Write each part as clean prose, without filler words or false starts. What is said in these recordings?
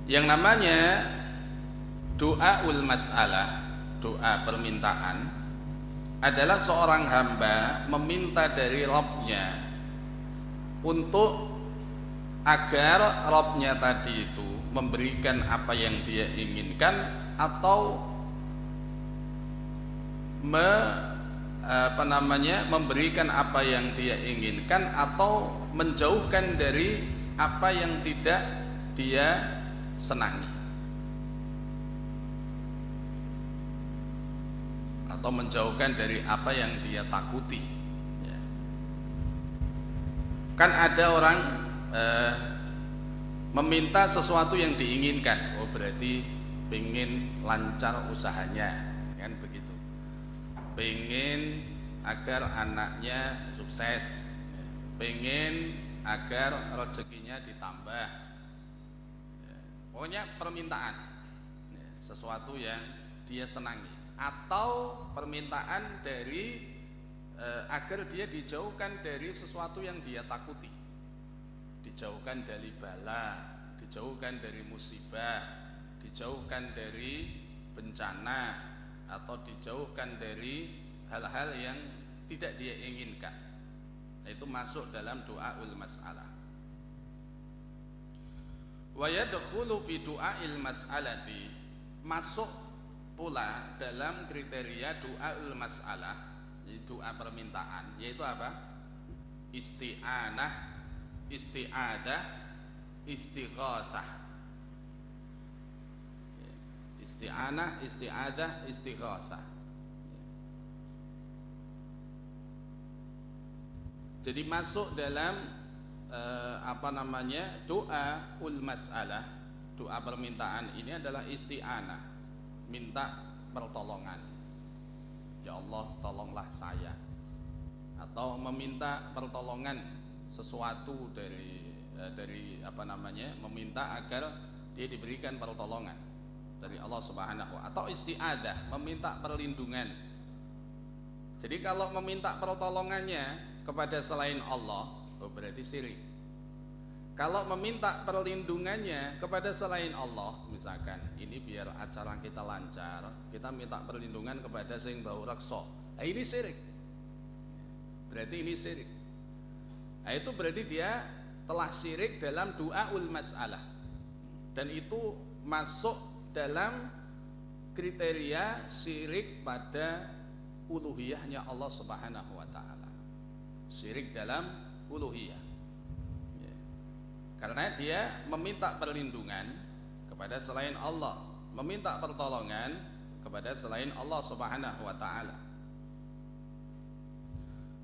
Yang namanya doaul mas'alah, doa permintaan, adalah seorang hamba meminta dari Rabb-nya untuk agar Rabb-nya tadi itu memberikan apa yang dia inginkan, atau memberikan apa yang dia inginkan, atau menjauhkan dari apa yang tidak dia senangi, atau menjauhkan dari apa yang dia takuti. Ya. Kan ada orang meminta sesuatu yang diinginkan, oh berarti pengen lancar usahanya, kan begitu, pengen agar anaknya sukses, pengen agar rezekinya ditambah, pokoknya permintaan sesuatu yang dia senangi, atau permintaan dari agar dia dijauhkan dari sesuatu yang dia takuti, dijauhkan dari bala, dijauhkan dari musibah, dijauhkan dari bencana, atau dijauhkan dari hal-hal yang tidak dia inginkan. Itu masuk dalam doaul mas'alah. Wa yadkhulu fi du'ail mas'alati, masuk pula dalam kriteria doaul mas'alah, yaitu doa permintaan, yaitu apa? Isti'anah, isti'adah, istighatsah. Isti'anah, isti'adah, istighatsah. Jadi masuk dalam doa ul mas'alah, doa permintaan ini adalah isti'anah, minta pertolongan. Ya Allah, tolonglah saya. Atau meminta pertolongan sesuatu meminta agar dia diberikan pertolongan dari Allah Subhanahu wa ta'ala. Atau isti'adah, meminta perlindungan. Jadi kalau meminta pertolongannya kepada selain Allah, oh berarti syirik. Kalau meminta perlindungannya kepada selain Allah, misalkan ini biar acara kita lancar, kita minta perlindungan kepada sing bau reksa, ini syirik. Berarti ini syirik. Nah, itu berarti dia telah syirik dalam doaul mas'alah, dan itu masuk dalam kriteria syirik pada uluhiyahnya Allah Subhanahu wa ta'ala. Syirik dalam uluhiyah, karena dia meminta perlindungan kepada selain Allah, meminta pertolongan kepada selain Allah Subhanahu wa ta'ala,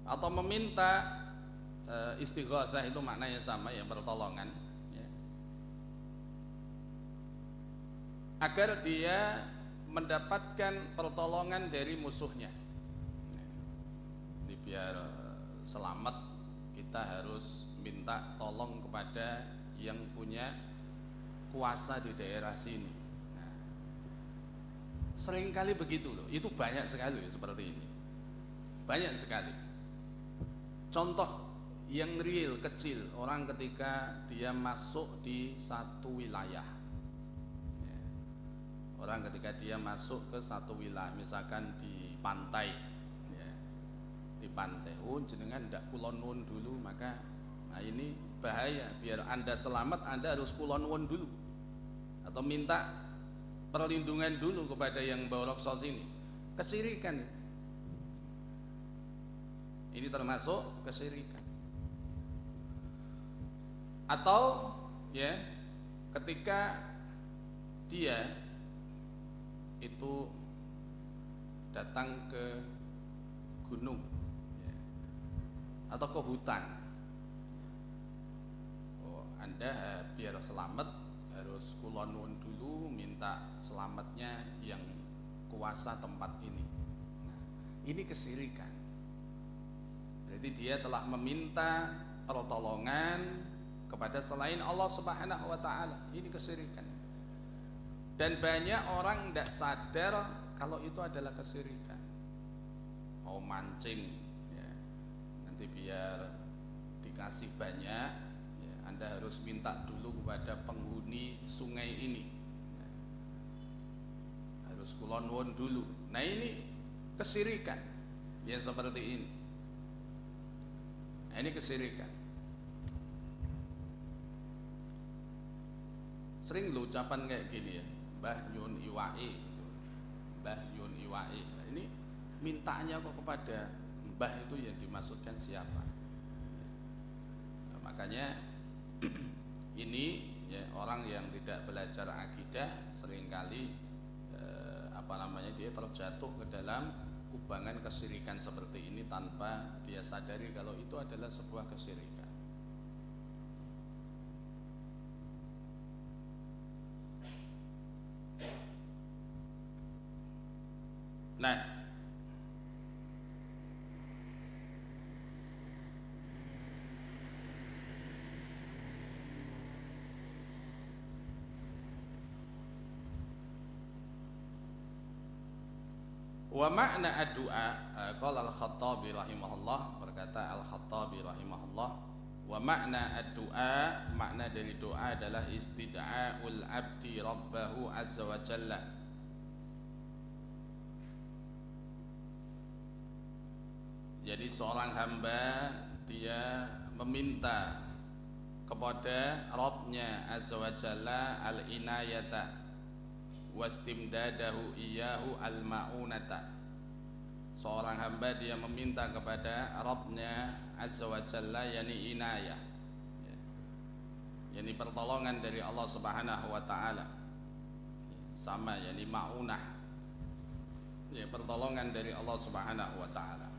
atau meminta istighatsah, itu maknanya sama ya, pertolongan ya, agar dia mendapatkan pertolongan dari musuhnya. Jadi biar selamat, kita harus minta tolong kepada yang punya kuasa di daerah sini. Nah, seringkali begitu loh, itu banyak sekali seperti ini, banyak sekali. Contoh yang real kecil, orang ketika dia masuk di satu wilayah, orang ketika dia masuk ke satu wilayah, misalkan di pantai, di pantai, oh jenengan ndak kulon nuwun dulu, maka nah ini bahaya, biar Anda selamat Anda harus kulon nuwun dulu, atau minta perlindungan dulu kepada yang bawa reksa sini. Kesyirikan ini termasuk kesyirikan. Atau ya, ketika dia itu datang ke gunung ya, atau ke hutan, oh, Anda biar selamat harus kulon nuwun dulu, minta selamatnya yang kuasa tempat ini. Nah, ini kesyirikan. Berarti dia telah meminta pertolongan kepada selain Allah Subhanahu wa ta'ala. Ini kesyirikan. Dan banyak orang tidak sadar kalau itu adalah kesyirikan. Mau mancing ya, nanti biar dikasih banyak ya, Anda harus minta dulu kepada penghuni sungai ini, harus kula nuwun dulu. Nah ini kesyirikan yang seperti ini. Nah, ini kesyirikan. Sering lo ucapan kayak gini ya, Mbah Nyun Iwai, Mbah Nyun Iwai. Nah, ini mintanya kok kepada Mbah itu yang dimaksudkan siapa? Nah, makanya ini ya, orang yang tidak belajar akidah seringkali dia terjatuh ke dalam kubangan kesyirikan seperti ini tanpa dia sadari kalau itu adalah sebuah kesyirikan. Nah, wa makna ad-du'a, qala al-Khattabi rahimahullah, berkata al-Khattabi rahimahullah, wa makna ad-du'a, makna dari doa adalah istid'aul abdi rabbahu azza wa jalla. Jadi seorang hamba dia meminta kepada Rabbnya azza wa jalla al-inayata wastimdadahu iyahu al-ma'unata. Seorang hamba dia meminta kepada Rabbnya azza wa jalla, yakni inayah, yakni pertolongan dari Allah subhanahu wa ta'ala, sama yakni ma'unah, ya, pertolongan dari Allah subhanahu wa ta'ala.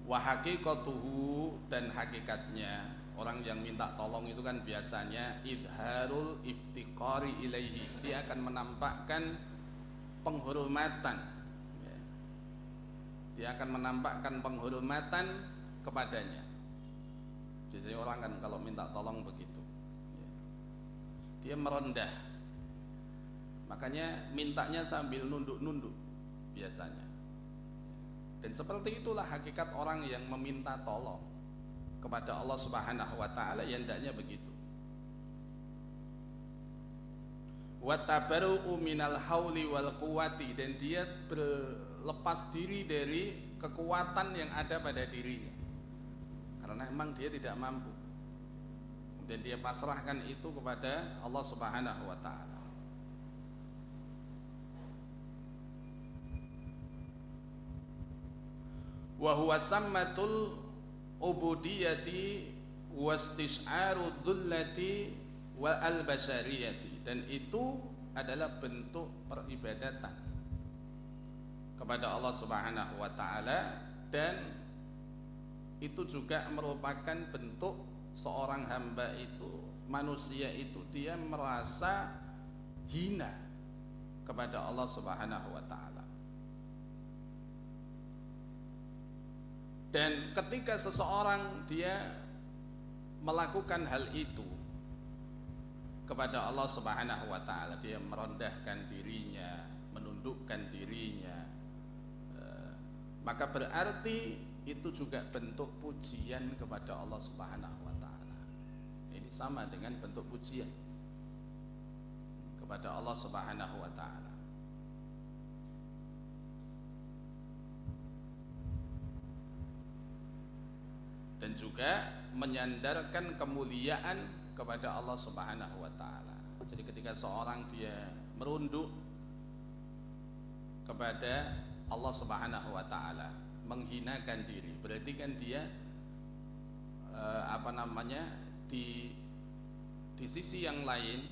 Wa haqiqatuhu, dan hakikatnya orang yang minta tolong itu kan biasanya idharul iftiqari ilaihi, dia akan menampakkan penghormatan, ya. Dia akan menampakkan penghormatan kepadanya. Biasanya orang kan kalau minta tolong begitu, ya. Dia merendah, makanya mintanya sambil nunduk-nunduk biasanya. Dan seperti itulah hakikat orang yang meminta tolong kepada Allah subhanahu wa ta'ala, yang hendaknya begitu. Wa tabarru'u minal hauli wal quwati, dan dia berlepas diri dari kekuatan yang ada pada dirinya, karena memang dia tidak mampu, dan dia pasrahkan itu kepada Allah subhanahu wa ta'ala. Wa huwa sammatul ubudiyati wastis'aru dhullati wa al-bashariyati, dan itu adalah bentuk peribadatan kepada Allah subhanahu wa ta'ala, dan itu juga merupakan bentuk seorang hamba itu, manusia itu, dia merasa hina kepada Allah subhanahu wa ta'ala. Dan ketika seseorang dia melakukan hal itu kepada Allah subhanahu wa ta'ala, dia merendahkan dirinya, menundukkan dirinya, maka berarti itu juga bentuk pujian kepada Allah subhanahu wa ta'ala. Ini sama dengan bentuk pujian kepada Allah subhanahu wa ta'ala. Dan juga menyandarkan kemuliaan kepada Allah subhanahu wa ta'ala. Jadi ketika seorang dia merunduk kepada Allah subhanahu wa ta'ala, menghinakan diri, berarti kan dia di sisi yang lain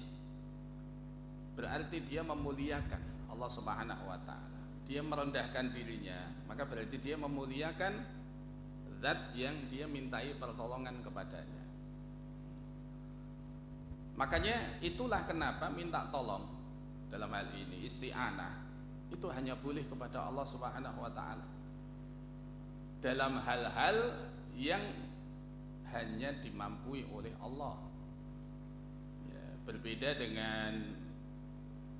berarti dia memuliakan Allah subhanahu wa ta'ala. Dia merendahkan dirinya, maka berarti dia memuliakan zat yang dia mintai pertolongan kepadanya. Makanya itulah kenapa minta tolong dalam hal ini, isti'anah, itu hanya boleh kepada Allah subhanahu wa ta'ala dalam hal-hal yang hanya dimampui oleh Allah, ya, berbeda dengan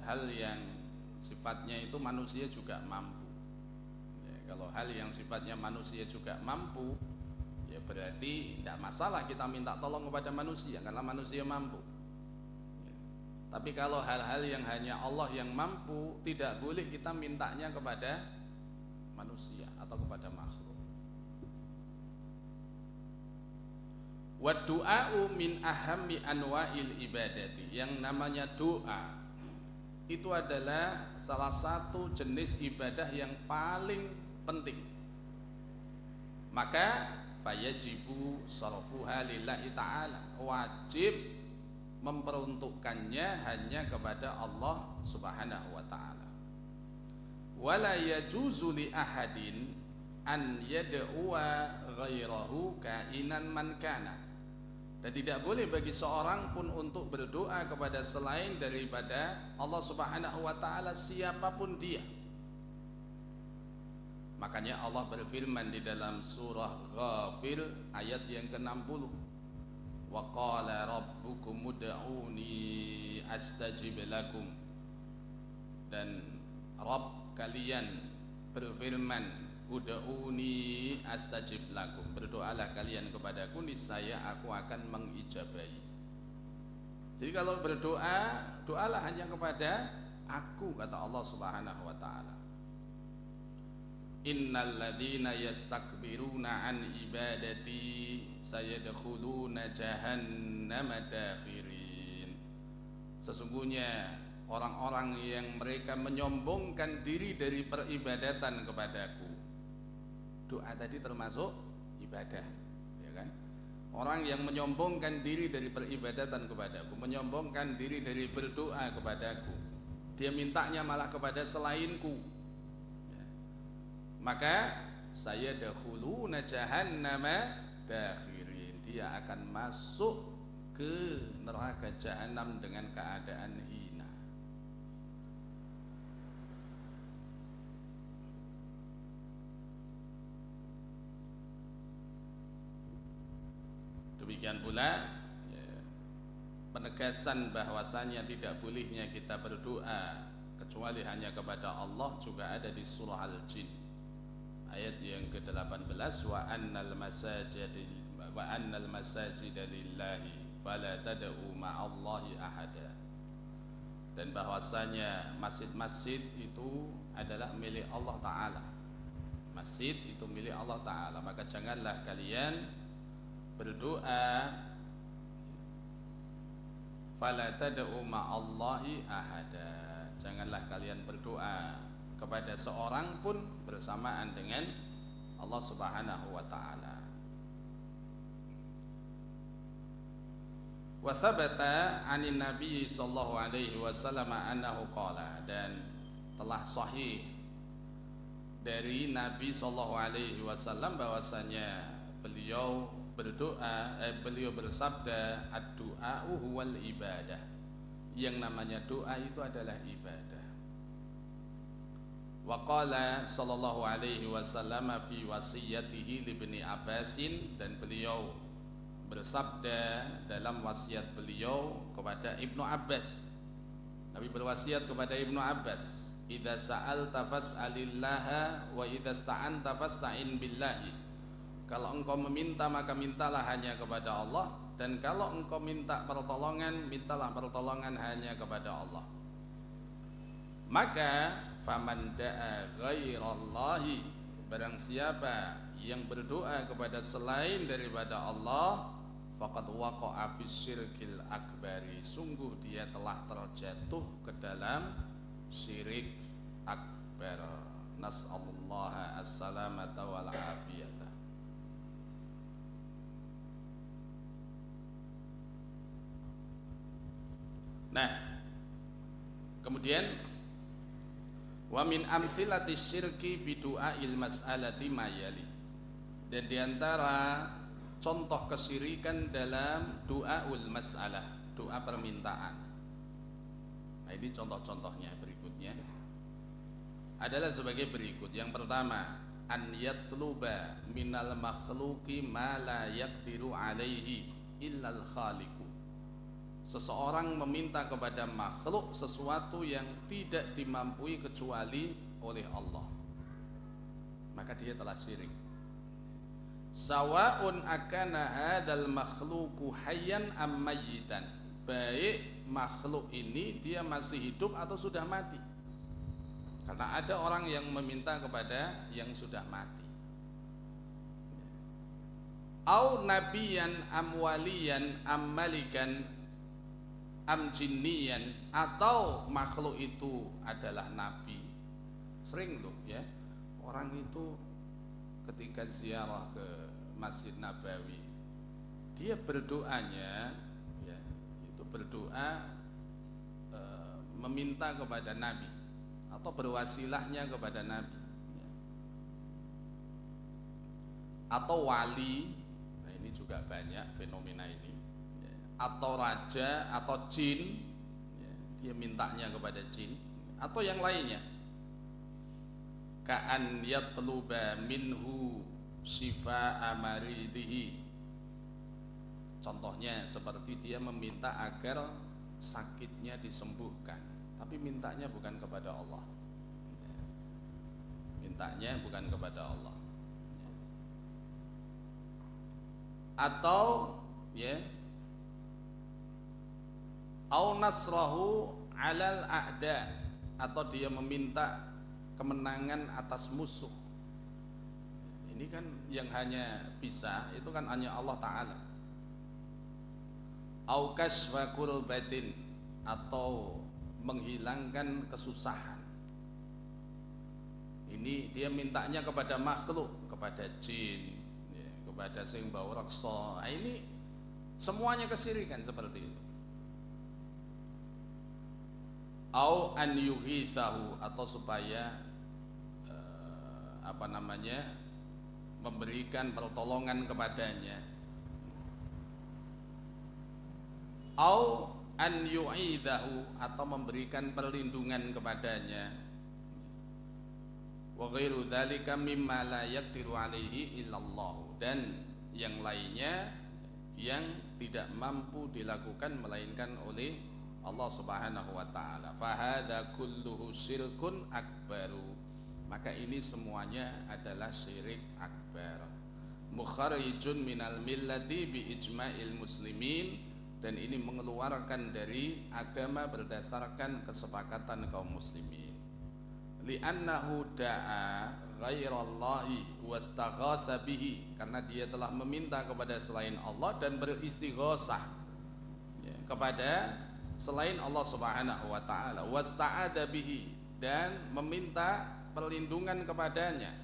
hal yang sifatnya itu manusia juga mampu. Kalau hal yang sifatnya manusia juga mampu, ya berarti tidak masalah kita minta tolong kepada manusia karena manusia mampu. Ya. Tapi kalau hal-hal yang hanya Allah yang mampu, tidak boleh kita mintanya kepada manusia atau kepada makhluk. Wa du'a'u min ahammi anwa'il ibadati. Yang namanya doa itu adalah salah satu jenis ibadah yang paling penting. Maka fayajibu sarfuha lillahi ta'ala, wajib memperuntukkannya hanya kepada Allah Subhanahu wa ta'ala. Wala yajuzu li ahadin an yad'uwa ghairahu kainan man kana. Dan tidak boleh bagi seorang pun untuk berdoa kepada selain daripada Allah Subhanahu wa ta'ala, siapapun dia. Makanya Allah berfirman di dalam surah Ghafir ayat yang ke-60, wa qala rabbukum ud'uni astajib lakum. Dan Rabb kalian berfirman, ud'uni astajib lakum, berdoalah kalian kepadaku, niscaya aku akan mengijabahi. Jadi kalau berdoa, doalah hanya kepada aku, kata Allah Subhanahu wa ta'ala. Innal ladzina yastakbiruna an ibadati sayadkhuluna jahannama dakhirin. Sesungguhnya orang-orang yang mereka menyombongkan diri dari peribadatan kepadaku. Doa tadi termasuk ibadah, ya kan? Orang yang menyombongkan diri dari peribadatan kepadaku, menyombongkan diri dari berdoa kepadaku, dia mintanya malah kepada selainku, maka saya dakhuluna jahannama dakhirin, dia akan masuk ke neraka jahanam dengan keadaan hina. Demikian pula ya, penegasan bahwasanya tidak bolehnya kita berdoa kecuali hanya kepada Allah juga ada di surah Al-Jin ayat yang ke-18, wa annal masajida lillahi fala tad'u ma'allahi ahada. Dan bahwasanya masjid-masjid itu adalah milik Allah Ta'ala. Masjid itu milik Allah Ta'ala, maka janganlah kalian berdoa fala tad'u ma'allahi ahada, janganlah kalian berdoa kepada seorang pun bersamaan dengan Allah Subhanahu wa ta'ala. Wa thabata 'anin Nabi sallallahu alaihi wasallam annahu qala, dan telah sahih dari Nabi sallallahu alaihi wasallam bahwasanya beliau berdoa, beliau bersabda, ad-du'a'u huwal ibadah. Yang namanya doa itu adalah ibadah. Wa qala sallallahu alaihi wasallam fi wasiyatihi li Ibni Abbasin, dan beliau bersabda dalam wasiat beliau kepada Ibnu Abbas. Nabi berwasiat kepada Ibnu Abbas, idza sa'alta fas'alillaha wa idza sta'anta fasta'in billahi. Kalau engkau meminta maka mintalah hanya kepada Allah, dan kalau engkau minta pertolongan, mintalah pertolongan hanya kepada Allah. Maka faman da'a ghairallahi, barang siapa yang berdoa kepada selain daripada Allah, faqad waqa'a fis syirkil akbari, sungguh dia telah terjatuh ke dalam syirik akbar. Nas'alullaha as-salamata wal afiyata. Nah, kemudian wa min amthilati syirki fi du'ail mas'alati mayali, dan diantara contoh kesyirikan dalam du'aul mas'alah, doa permintaan. Nah, ini contoh-contohnya berikutnya adalah sebagai berikut. Yang pertama, an yatluba minal makhluqi ma la yaqdiru alaihi illal khaliqu. Seseorang meminta kepada makhluk sesuatu yang tidak dimampui kecuali oleh Allah, maka dia telah syirik. Sawaun akana hadzal makhluqu hayyan am mayyitan, baik makhluk ini dia masih hidup atau sudah mati. Karena ada orang yang meminta kepada yang sudah mati. Au nabiyan am waliyan am malikan am jinniyan, atau makhluk itu adalah nabi. Sering loh ya, orang itu ketika ziarah ke Masjid Nabawi, dia berdoanya ya, itu berdoa meminta kepada Nabi atau berwasilahnya kepada Nabi ya. Atau wali, nah ini juga banyak fenomena ini ya. Atau raja atau jin ya, dia mintanya kepada jin atau yang lainnya. Ka'an yatluba minhu shifa'a maridihi, contohnya seperti dia meminta agar sakitnya disembuhkan, tapi mintanya bukan kepada Allah, mintanya bukan kepada Allah. Atau ya, au nasrahu alal a'da, atau dia meminta kemenangan atas musuh. Ini kan yang hanya bisa itu kan hanya Allah Ta'ala. Au kasfa kurbatin, atau menghilangkan kesusahan. Ini dia mintanya kepada makhluk, kepada jin ya, kepada sing bau raksa. Nah, ini semuanya kesyirikan seperti itu. Au an yughithahu, atau supaya memberikan pertolongan kepadanya. Au an yu'idahu, atau memberikan perlindungan kepadanya. Wa ghairu dzalika mimma la yaqdiru alaihi illallah, dan yang lainnya yang tidak mampu dilakukan melainkan oleh Allah Subhanahu wa taala. Fa hadza kulluhu syirkun akbaru, maka ini semuanya adalah syirik akbar. Mukharijun minal millati bi ijma'il muslimin, dan ini mengeluarkan dari agama berdasarkan kesepakatan kaum muslimin. Li'annahu da'a ghairallahi wastaghatha bihi, karena dia telah meminta kepada selain Allah dan beristighosah ya, kepada selain Allah Subhanahu wa taala, wasta'ada bihi, dan meminta perlindungan kepadanya.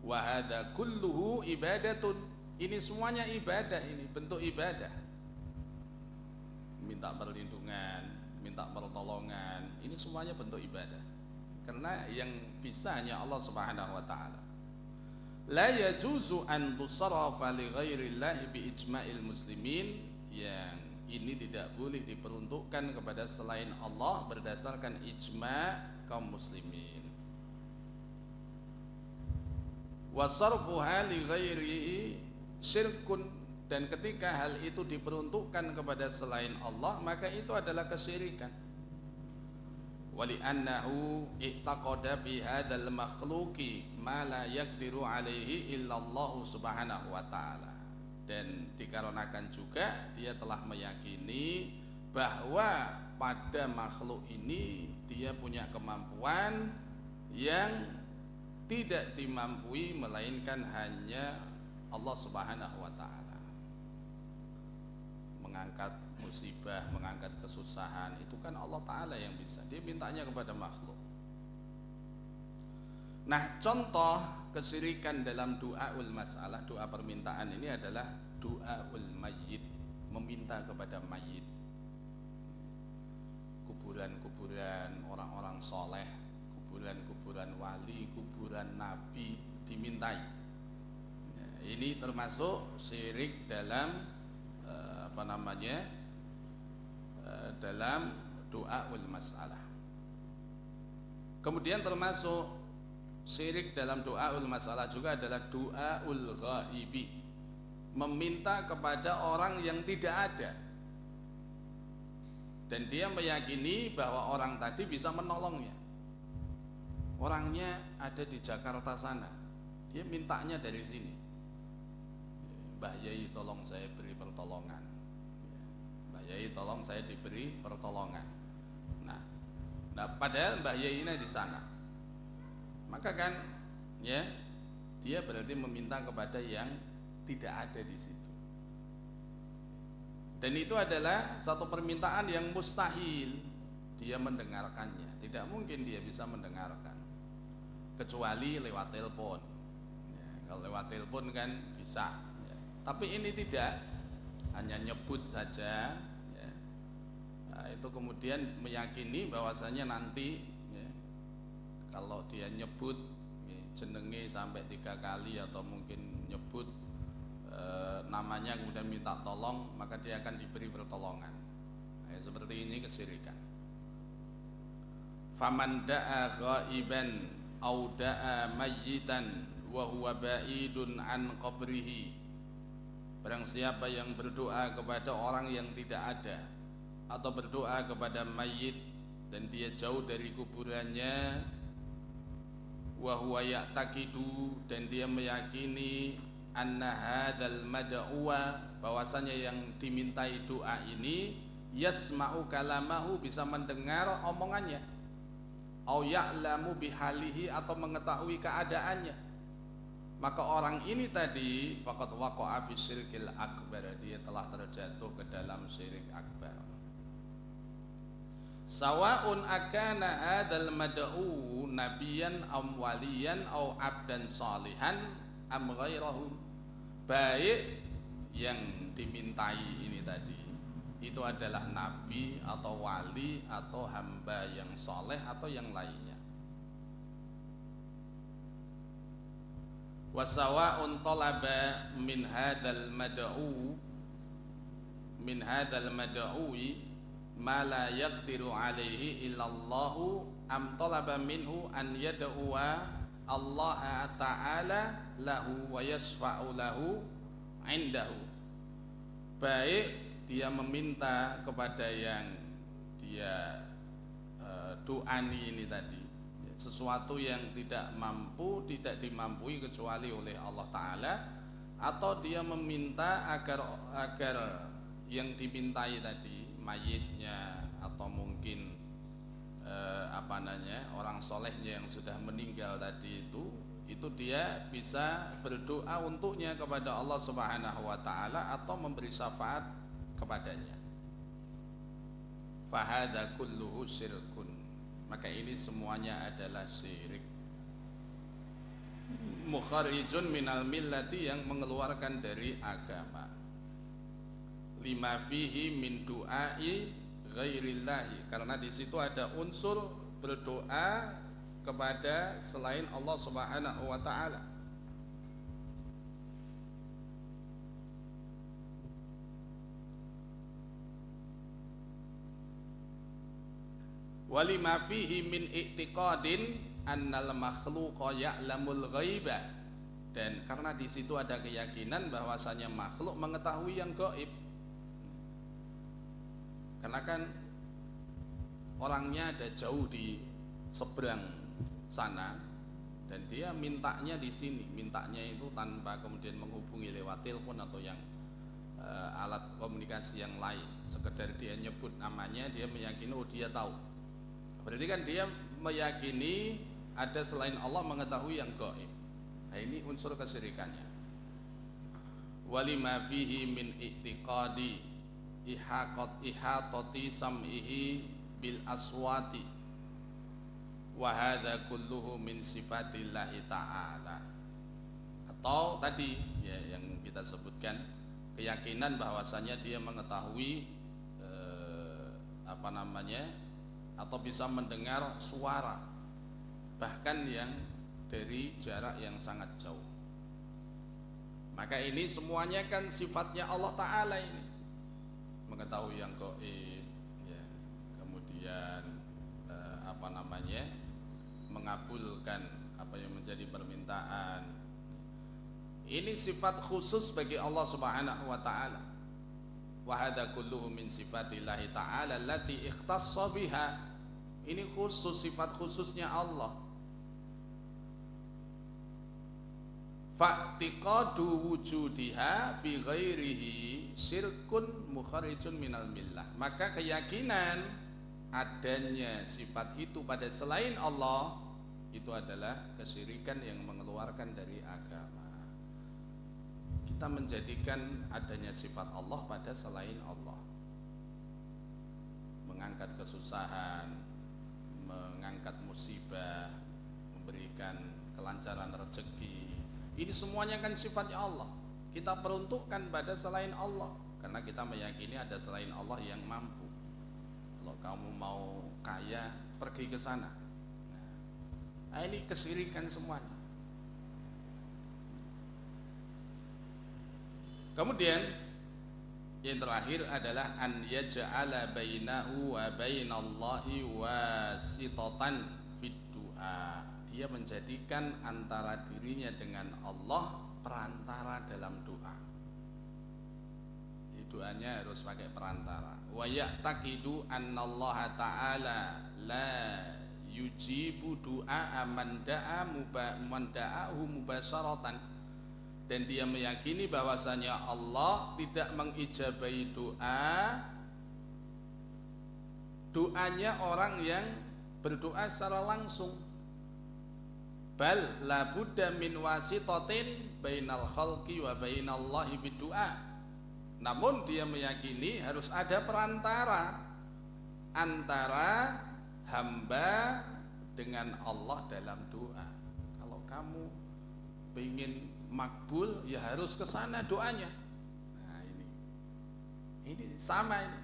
Wa hadza kulluhu ibadatun, ini semuanya ibadah, ini bentuk ibadah. Minta perlindungan, minta pertolongan, ini semuanya bentuk ibadah. Karena yang bisa hanya Allah Subhanahu wa taala. La yajuzu an tusarrafa li ghairillahi bi ijma'il muslimin, yang ini tidak boleh diperuntukkan kepada selain Allah berdasarkan ijma' kaum muslimin. Wa sarfuha li ghairihi syirkun, dan ketika hal itu diperuntukkan kepada selain Allah maka itu adalah kesyirikan. Wa li annahu i'taqada fi hadzal makhluqi ma la yaqdiru alaihi illallah subhanahu wa ta'ala, dan dikarenakan juga dia telah meyakini bahwa pada makhluk ini dia punya kemampuan yang tidak dimampui melainkan hanya Allah Subhanahu wa taala. Mengangkat musibah, mengangkat kesusahan, itu kan Allah taala yang bisa. Dia mintanya kepada makhluk. Nah, contoh kesyirikan dalam doaul masalah, doa permintaan ini adalah doaul mayyit, meminta kepada mayit. Kuburan-kuburan orang-orang soleh, kuburan-kuburan wali, kuburan nabi dimintai. Nah, ini termasuk syirik dalam dalam doaul masalah. Kemudian termasuk syirik dalam doaul masalah juga adalah doaul ghaibi, meminta kepada orang yang tidak ada dan dia meyakini bahwa orang tadi bisa menolongnya. Orangnya ada di Jakarta sana, dia mintanya dari sini. Mbah Yai tolong saya beri pertolongan, ya, Mbah Yai tolong saya diberi pertolongan. Nah, padahal Mbah Yai ini di sana, maka kan ya dia berarti meminta kepada yang tidak ada di situ. Dan itu adalah satu permintaan yang mustahil dia mendengarkannya. Tidak mungkin dia bisa mendengarkan kecuali lewat telepon. Ya, kalau lewat telepon kan bisa. Ya. Tapi ini tidak, hanya nyebut saja. Ya. Nah, itu kemudian meyakini bahwasanya nanti ya, kalau dia nyebut ya, jenenge sampai 3 kali atau mungkin nyebut namanya kemudian minta tolong, maka dia akan diberi pertolongan. Nah, seperti ini kesyirikan. Faman da'a ghaiban au da'a mayyitan wa huwa ba'idun an qabrihi. Barang siapa yang berdoa kepada orang yang tidak ada atau berdoa kepada mayit dan dia jauh dari kuburannya, wa huwa ya'taqidu, dan dia meyakini anna hadzal mad'uwa, bahwasanya yang dimintai doa ini yasma'u kalamahu, bisa mendengar omongannya, au ya'lamu bihalihi, atau mengetahui keadaannya, maka orang ini tadi faqad waqa'a fi syirkil akbar, dia telah terjatuh ke dalam syirik akbar. Sawa'un akana hadzal mad'u nabiyan am waliyan au abdan salihan am ghairahu, baik yang dimintai ini tadi itu adalah nabi atau wali atau hamba yang soleh atau yang lainnya. Wasawa'un talaba min hadzal mad'u'i ma la yaqdiru alaihi illallahu am talaba minhu an yad'uwa Allah Ta'ala lahu wa yasfa'u lahu indahu, baik dia meminta kepada yang dia doani ini tadi, sesuatu yang tidak tidak dimampui kecuali oleh Allah Ta'ala, atau dia meminta agar yang dimintai tadi, mayitnya atau mungkin orang solehnya yang sudah meninggal tadi, itu dia bisa berdoa untuknya kepada Allah Subhanahu wa Ta'ala atau memberi syafaat kepadanya. Fahadha kulluhu syirkun, maka ini semuanya adalah syirik, mukharijun minal millati, yang mengeluarkan dari agama. Lima fihi min du'ai ghairillahi, karena di situ ada unsur berdoa kepada selain Allah Subhanahu wa Ta'ala. Walima fihi min i'tiqadin annal makhluqa ya'lamul ghaiba, dan karena di situ ada keyakinan bahwasanya makhluk mengetahui yang gaib. Karena kan orangnya ada jauh di seberang sana dan dia mintanya di sini, mintanya itu tanpa kemudian menghubungi lewat telepon atau yang alat komunikasi yang lain, sekedar dia nyebut namanya, dia meyakini oh dia tahu. Berarti kan dia meyakini ada selain Allah mengetahui yang gaib. Nah, ini unsur kesyirikannya. Walima fihi min i'tiqadi ihatati sam'ihi bil aswati wa hadza kulluhu min sifatillahi ta'ala. Atau tadi ya yang kita sebutkan, keyakinan bahwasanya dia mengetahui atau bisa mendengar suara bahkan yang dari jarak yang sangat jauh. Maka ini semuanya kan sifatnya Allah Ta'ala, ini mengetahui yang gaib ya, kemudian mengabulkan apa yang menjadi permintaan. Ini sifat khusus bagi Allah Subhanahu wa Ta'ala. Wa hadza kulluhu min sifatillahi ta'ala allati ikhtassa biha. Ini khusus, sifat khususnya Allah. fa'tiqadu wujudiha fi ghairihi syirkun mukharijun minal millah. Maka keyakinan adanya sifat itu pada selain Allah itu adalah kesyirikan yang mengeluarkan dari agama. Kita menjadikan adanya sifat Allah pada selain Allah, mengangkat kesusahan, mengangkat musibah, memberikan kelancaran rezeki, ini semuanya kan sifatnya Allah. Kita peruntukkan pada selain Allah karena kita meyakini ada selain Allah yang mampu. Kalau kamu mau kaya, pergi ke sana. Nah, ini kesyirikan semuanya. Kemudian yang terakhir adalah an yaj'ala bainahu wa bainallahi wasitatan fid du'a. Dia menjadikan antara dirinya dengan Allah perantara dalam doa. Jadi doanya harus pakai perantara. Wa ya'taqidu annallaha ta'ala la yujibu du'a man da'ahu mubasyaratan. Dan dia meyakini bahwasanya Allah tidak mengijabahi doanya orang yang berdoa secara langsung. Bal la budda min wasitatin bainal khalqi wa bainallahi fid du'a. Namun dia meyakini harus ada perantara antara hamba dengan Allah dalam doa. Kalau kamu ingin makbul, ya harus ke sana doanya. Nah, ini sama ini.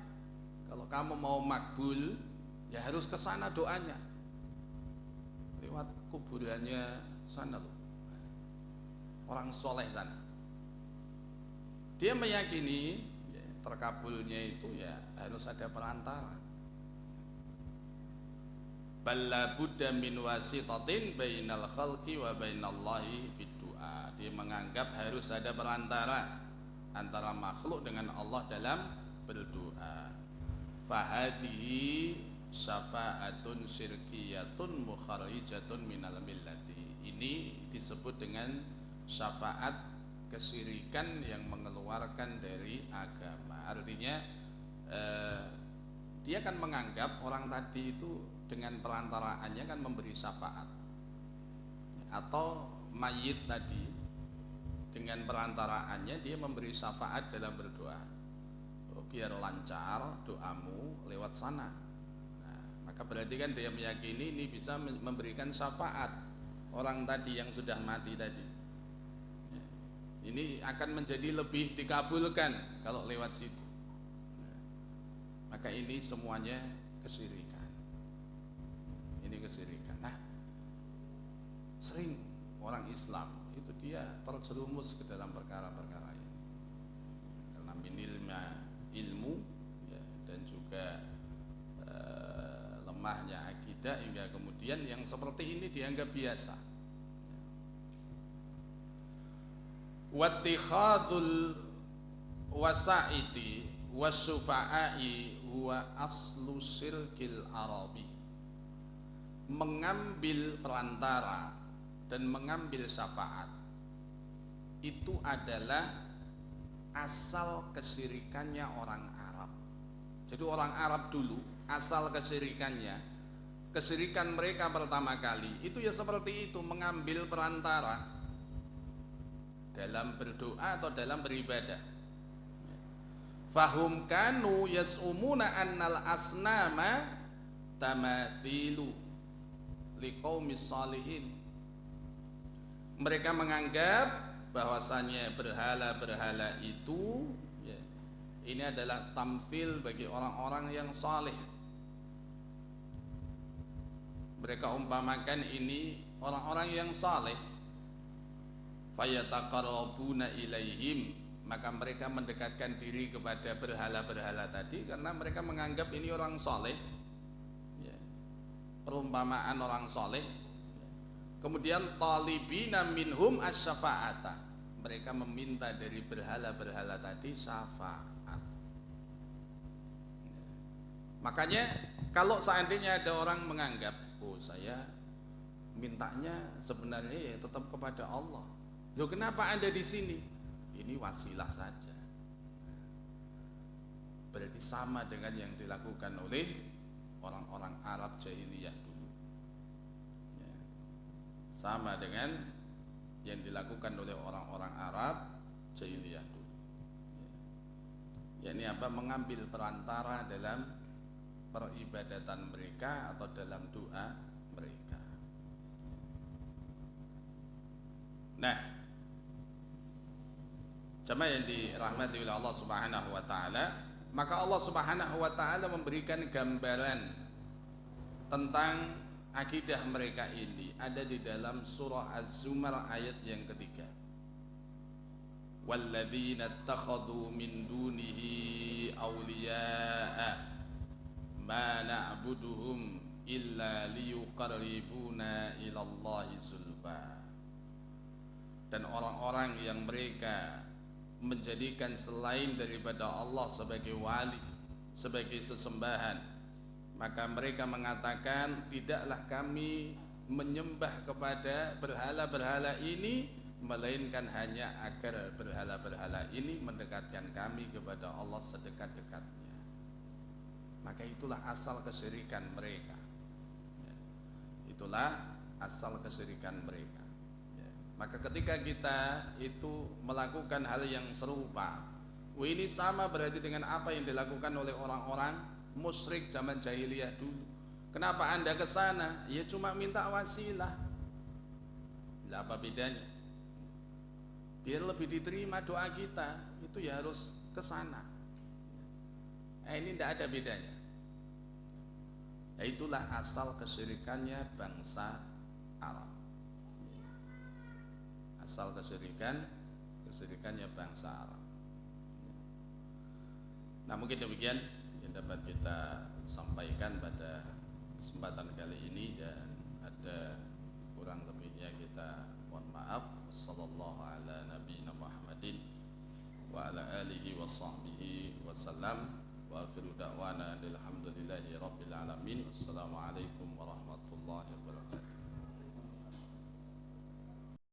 Kalau kamu mau makbul, ya harus ke sana doanya. Lewat kuburannya sana loh. Orang soleh sana. Dia meyakini ya, terkabulnya itu ya harus ada perantara. Balla budda min wasitatin bainal khalqi wa bainallahi fid du'a. Dia menganggap harus ada perantara antara makhluk dengan Allah dalam berdoa. Fahadihi syafa'atun syirkiyatun mukharijatun minal millati. Ini disebut dengan syafaat kesyirikan yang mengeluarkan dari agama. Artinya dia kan menganggap orang tadi itu dengan perantaraannya kan memberi syafaat, atau mayit tadi dengan perantaraannya dia memberi syafaat dalam berdoa. Biar lancar doamu lewat sana. Nah, maka berarti kan dia meyakini ini bisa memberikan syafaat orang tadi yang sudah mati tadi. Ini akan menjadi lebih dikabulkan kalau lewat situ. Nah, maka ini semuanya kesyirikan. Ini kesyirikan. Nah, sering orang Islam itu dia terjerumus ke dalam perkara-perkara ini karena minilnya ilmu ya, dan juga lemahnya akidah, hingga kemudian yang seperti ini dianggap biasa. Wattikhadul wasaiti wasyufa'ai huwa aslu syirkil arabi. Mengambil perantara dan mengambil syafaat itu adalah asal kesyirikannya orang Arab. Jadi orang Arab dulu asal kesyirikannya, kesyirikan mereka pertama kali itu ya seperti itu, mengambil perantara dalam berdoa atau dalam beribadah. Fahum kanu yas'umuna annal asnama tamathilu liqaumis salihin. Mereka menganggap bahwasanya berhala-berhala itu ya, ini adalah tamfil bagi orang-orang yang saleh. Mereka umpamakan ini orang-orang yang saleh. Fayataqarrabuna ilaihim, maka mereka mendekatkan diri kepada berhala-berhala tadi karena mereka menganggap ini orang saleh ya, perumpamaan orang saleh. Kemudian talibina minhum asy-syafa'ata, mereka meminta dari berhala-berhala tadi syafaat. Makanya kalau seandainya ada orang menganggap, oh saya mintanya sebenarnya ya tetap kepada Allah, Loh, kenapa Anda di sini? Ini wasilah saja. Berarti sama dengan yang dilakukan oleh orang-orang Arab jahiliyah dulu. Ya. Sama dengan yang dilakukan oleh orang-orang Arab jahiliyah dulu. Ya. Yakni apa? Mengambil perantara dalam peribadatan mereka atau dalam doa mereka. Nah, jamaah yang dirahmati oleh Allah Subhanahu wa taala, maka Allah Subhanahu wa taala memberikan gambaran tentang akidah mereka ini ada di dalam surah Az-Zumar ayat yang ketiga. Walladzina ittakhadhu min dunihi awliya'a ma na'buduhum illa liyuqarribuna ilallahi zulfa. Dan orang-orang yang mereka menjadikan selain daripada Allah sebagai wali, sebagai sesembahan, maka mereka mengatakan, tidaklah kami menyembah kepada berhala-berhala ini melainkan hanya agar berhala-berhala ini mendekatkan kami kepada Allah sedekat-dekatnya. Maka itulah asal kesyirikan mereka. Itulah asal kesyirikan mereka. Maka ketika kita itu melakukan hal yang serupa, ini sama berarti dengan apa yang dilakukan oleh orang-orang musyrik zaman jahiliyah dulu. Kenapa Anda ke sana? Ya cuma minta wasilah. Lah apa bedanya? Biar lebih diterima doa kita, itu ya harus ke sana. Ini tidak ada bedanya. Ya, itulah asal kesyirikannya bangsa Arab. Asal kesyirikannya bangsa Arab. Nah, mungkin demikian yang dapat kita sampaikan pada kesempatan kali ini, dan ada kurang lebihnya kita mohon maaf. Wassallallahu ala nabiyina Muhammadin wa ala alihi wa sahbihi wasallam. Wa akhiru da'wana alhamdulillahi rabbil alamin. Assalamualaikum warahmatullahi wabarakatuh.